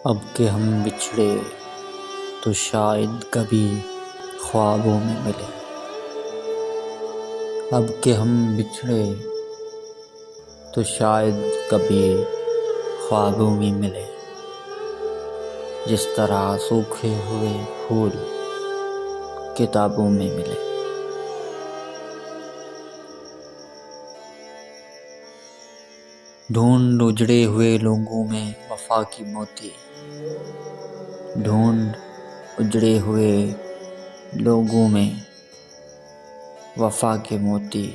اب کہ ہم بچھڑے تو شاید کبھی خوابوں میں ملے۔ اب کہ ہم بچھڑے تو شاید کبھی خوابوں میں ملے، جس طرح سوکھے ہوئے پھول کتابوں میں ملے۔ ڈھونڈ اجڑے ہوئے لوگوں میں وفا کی موتی، ڈھونڈ اجڑے ہوئے لوگوں میں وفا کے موتی،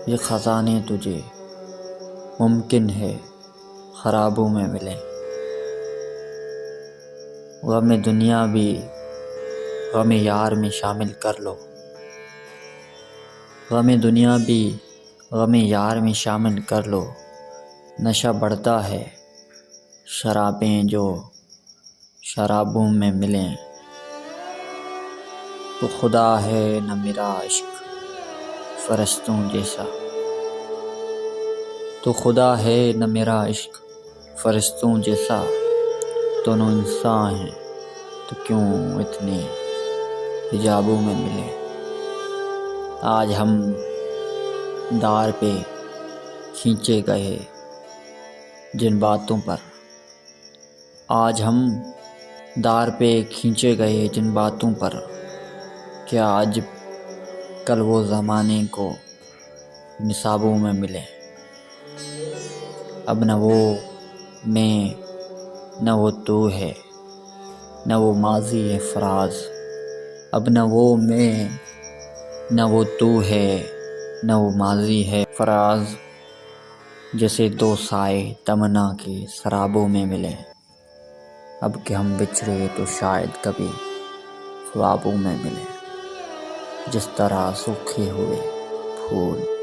یہ خزانے تجھے ممکن ہے خرابوں میں ملیں۔ غم دنیا بھی غم یار میں شامل کر لو، غم دنیا بھی غم یار میں شامل کر لو۔ نشہ بڑھتا ہے شرابیں جو شرابوں میں ملیں۔ تو خدا ہے نہ میرا عشق فرشتوں جیسا، تو خدا ہے نہ میرا عشق فرشتوں جیسا۔ دونوں انسان ہیں تو کیوں اتنے حجابوں میں ملے۔ آج ہم دار پہ کھینچے گئے جن باتوں پر، آج ہم دار پہ کھینچے گئے جن باتوں پر، کیا آج کل وہ زمانے کو نصابوں میں ملے۔ اب نہ وہ میں نہ وہ تو ہے، نہ وہ ماضی ہے فراز۔ اب نہ وہ میں نہ وہ تو ہے، نہ وہ ماضی ہے فراز۔ جیسے دو سائے تمنا کے سرابوں میں ملے۔ اب کہ ہم بچھڑے تو شاید کبھی خوابوں میں ملے، جس طرح سوکھے ہوئے پھول